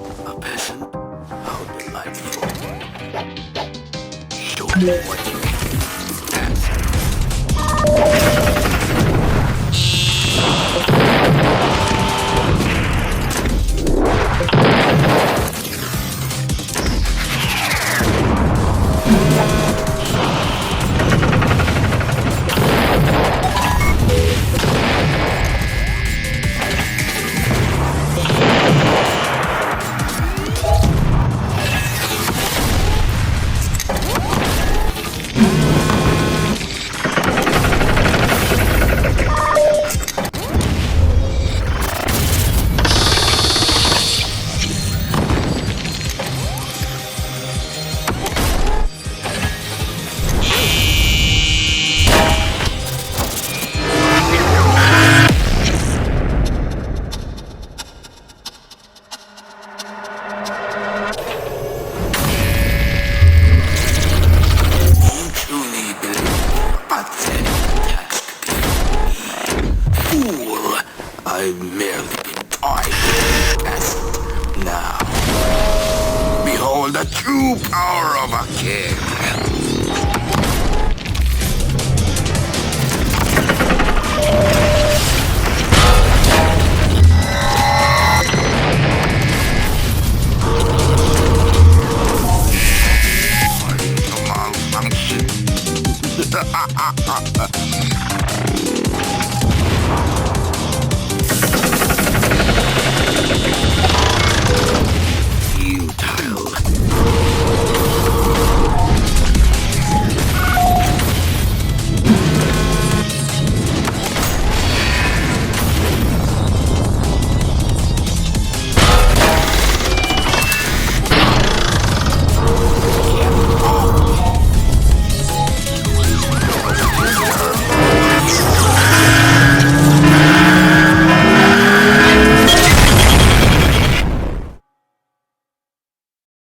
A peasant? How delightful. Show me what you can. Truly believe pathetic task. Fool! I've merely been toyed with the peasant. Now, behold the true power of a king.